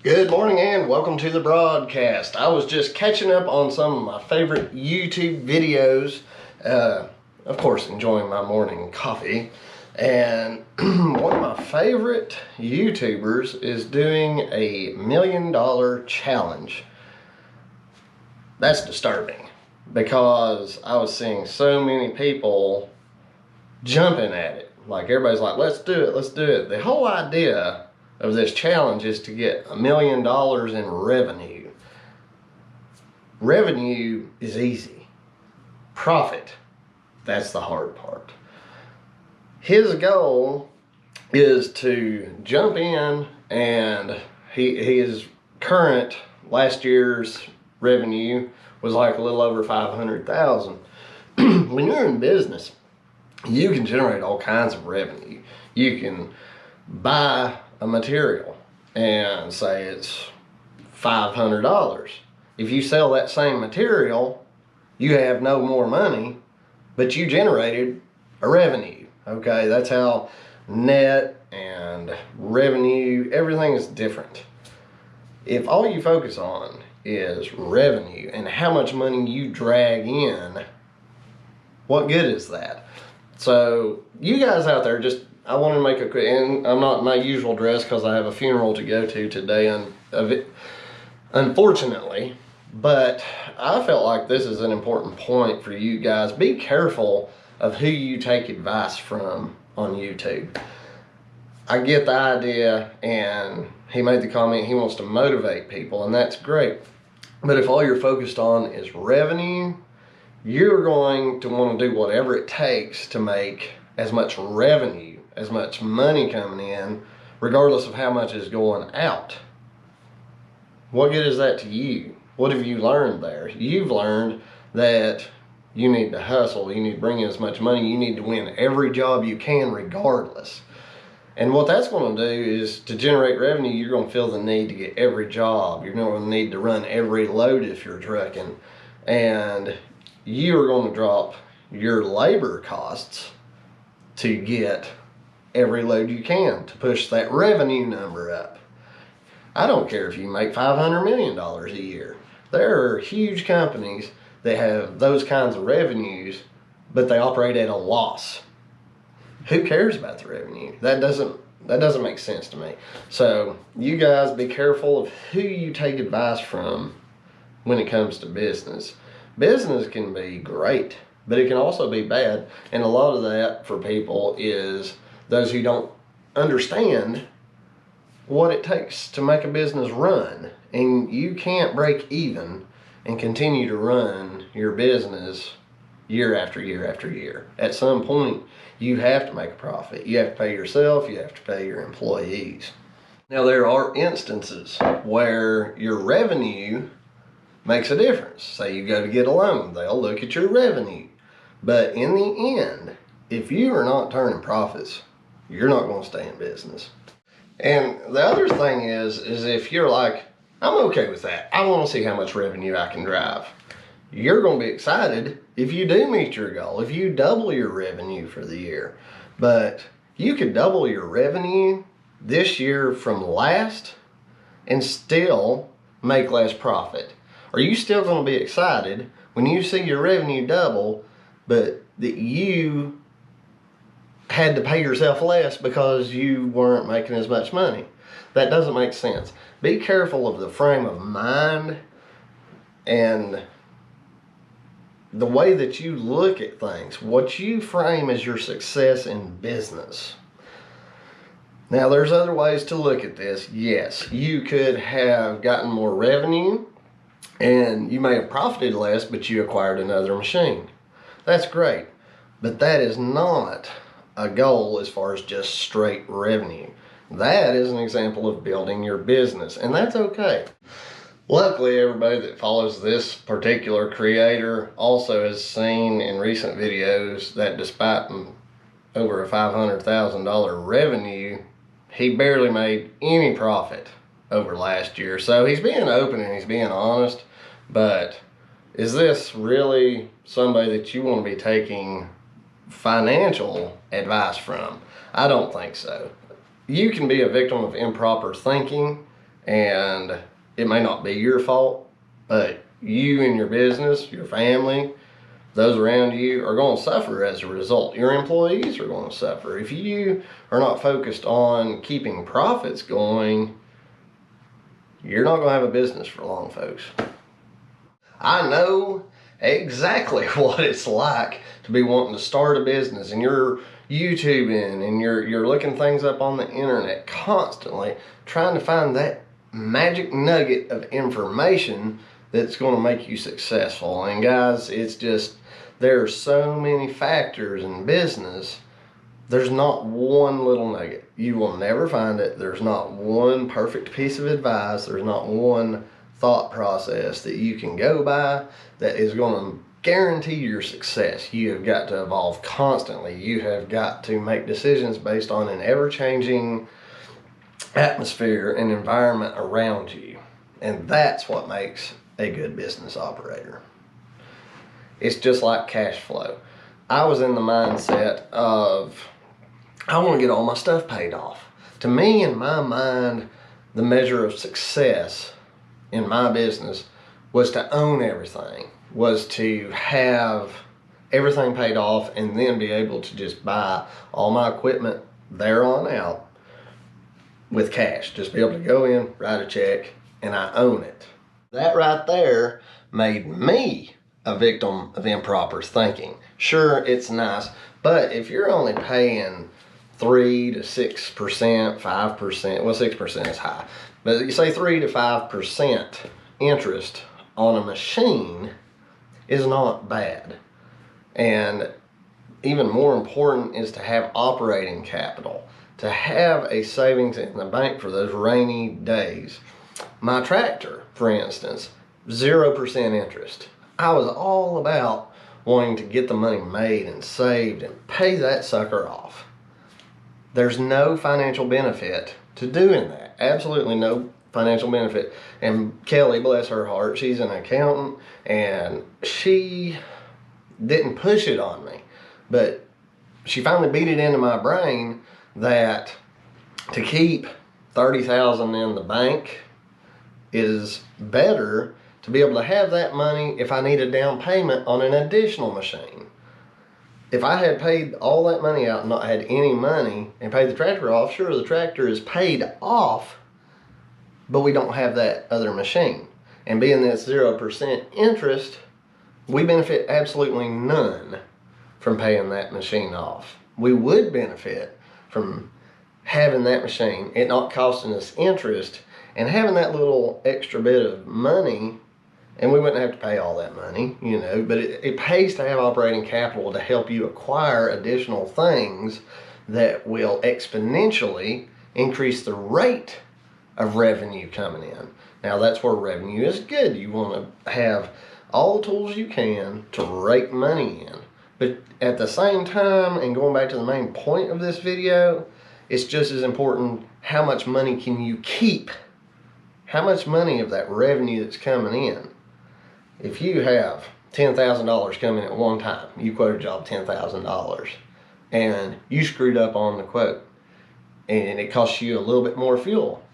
Good morning and welcome to the broadcast. I was just catching up on some of my favorite YouTube videos. Of course, enjoying my morning coffee. And one of my favorite YouTubers is doing a $1 million challenge. That's disturbing because I was seeing so many people jumping at it. Like everybody's like, let's do it, let's do it. The whole idea of this challenge is to get $1 million in revenue. Revenue is easy. Profit, that's the hard part. His goal is to jump in, and his current last year's revenue was like a little over 500,000. When you're in business, you can generate all kinds of revenue. You can buy a material and say it's $500. If you sell that same material, you have no more money, but you generated a revenue. Okay, that's how net and revenue, everything is different. If all you focus on is revenue and how much money you drag in, what good is that? So you guys out there, I want to make a quick, and I'm not in my usual dress because I have a funeral to go to today, unfortunately, but I felt like this is an important point for you guys. Be careful of who you take advice from on YouTube. I get the idea, and he made the comment he wants to motivate people, and that's great. But if all you're focused on is revenue, you're going to want to do whatever it takes to make as much revenue, as much money coming in, regardless of how much is going out. What good is that to you? What have you learned there? You've learned that you need to hustle, you need to bring in as much money, you need to win every job you can regardless. And what that's going to do is, to generate revenue, you're going to feel the need to get every job. You're going to need to run every load if you're trucking. And you're going to drop your labor costs to get every load you can to push that revenue number up. I don't care if you make $500 million a year. There are huge companies that have those kinds of revenues, but they operate at a loss. Who cares about the revenue? That doesn't make sense to me. So you guys be careful of who you take advice from when it comes to business. Business can be great, but it can also be bad. And a lot of that for people is those who don't understand what it takes to make a business run. And you can't break even and continue to run your business year after year after year. At some point, you have to make a profit. You have to pay yourself, you have to pay your employees. Now, there are instances where your revenue makes a difference. Say you go to get a loan, they'll look at your revenue. But in the end, if you are not turning profits, you're not going to stay in business. And the other thing is if you're like, I'm okay with that, I want to see how much revenue I can drive. You're going to be excited if you do meet your goal, if you double your revenue for the year. But you could double your revenue this year from last and still make less profit. Are you still going to be excited when you see your revenue double, but that you had to pay yourself less because you weren't making as much money? That doesn't make sense. Be careful of the frame of mind and the way that you look at things, what you frame as your success in business. Now, there's other ways to look at this. Yes, you could have gotten more revenue and you may have profited less, but you acquired another machine. That's great, but that is not a goal as far as just straight revenue. That is an example of building your business, and that's okay. Luckily, everybody that follows this particular creator also has seen in recent videos that despite over a $500,000 revenue, he barely made any profit over last year. So he's being open and he's being honest, but is this really somebody that you want to be taking financial advice from? I don't think so. You can be a victim of improper thinking And it may not be your fault, but you and your business, your family, those around you are going to suffer as a result. Your employees are going to suffer. If you are not focused on keeping profits going, you're not going to have a business for long, folks. I know exactly what it's like to be wanting to start a business, and you're YouTubing and you're looking things up on the internet constantly, trying to find that magic nugget of information that's going to make you successful. And guys, it's just, there are so many factors in business. There's not one little nugget. You will never find it. There's not one perfect piece of advice. There's not one thought process that you can go by that is going to guarantee your success. You have got to evolve constantly. You have got to make decisions based on an ever-changing atmosphere and environment around you. And that's what makes a good business operator. It's just like cash flow. I was in the mindset of, I want to get all my stuff paid off. To me, in my mind, the measure of success in my business was to own everything, was to have everything paid off and then be able to just buy all my equipment there on out with cash. Just be able to go in, write a check, and I own it. That right there made me a victim of improper thinking. Sure, it's nice, but if you're only paying 3 to 6%, 5%, well, 6% is high, but you say 3 to 5% interest on a machine is not bad. And even more important is to have operating capital, to have a savings in the bank for those rainy days. My tractor, for instance, 0% interest. I was all about wanting to get the money made and saved and pay that sucker off. There's no financial benefit to doing that. Absolutely no financial benefit. And Kelly, bless her heart, she's an accountant, and she didn't push it on me, but she finally beat it into my brain that to keep $30,000 in the bank is better to be able to have that money if I need a down payment on an additional machine. If I had paid all that money out and not had any money and paid the tractor off, sure, the tractor is paid off, but we don't have that other machine. And being that 0% interest, we benefit absolutely none from paying that machine off. We would benefit from having that machine, it not costing us interest, and having that little extra bit of money, and we wouldn't have to pay all that money, you know, but it pays to have operating capital to help you acquire additional things that will exponentially increase the rate of revenue coming in. Now that's where revenue is good. You want to have all the tools you can to rake money in. But at the same time, and going back to the main point of this video, it's just as important, how much money can you keep? How much money of that revenue that's coming in? If you have $10,000 coming at one time, you quote a job $10,000, and you screwed up on the quote, and it costs you a little bit more fuel,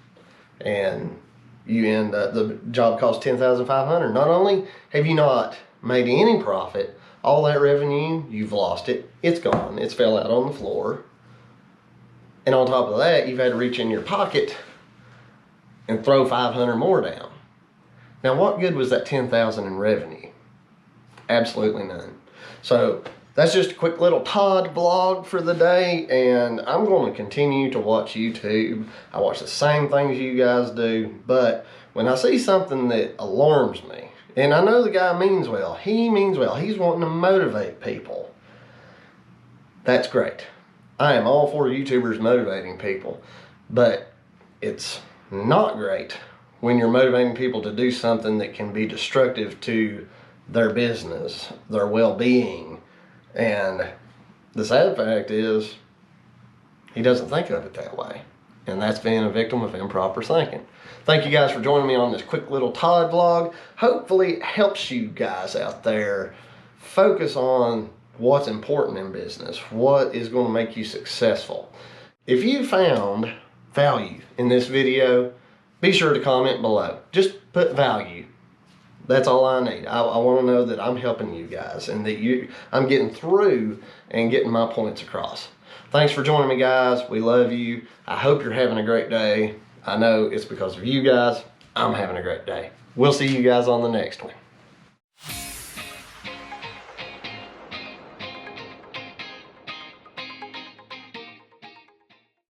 and you end up, the job costs $10,500. Not only have you not made any profit, all that revenue, you've lost it. It's gone. It's fell out on the floor. And on top of that, you've had to reach in your pocket and throw $500 more down. Now, what good was that $10,000 in revenue? Absolutely none. So that's just a quick little Todd vlog for the day, and I'm going to continue to watch YouTube. I watch the same things you guys do, but when I see something that alarms me, and I know the guy means well, he means well, he's wanting to motivate people. That's great. I am all for YouTubers motivating people, but it's not great when you're motivating people to do something that can be destructive to their business, their well-being. And the sad fact is, he doesn't think of it that way. And that's being a victim of improper thinking. Thank you guys for joining me on this quick little Todd vlog. Hopefully it helps you guys out there focus on what's important in business, what is going to make you successful. If you found value in this video, be sure to comment below. Just put value. That's all I need. I want to know that I'm helping you guys and that I'm getting through and getting my points across. Thanks for joining me, guys. We love you. I hope you're having a great day. I know it's because of you guys. I'm having a great day. We'll see you guys on the next one.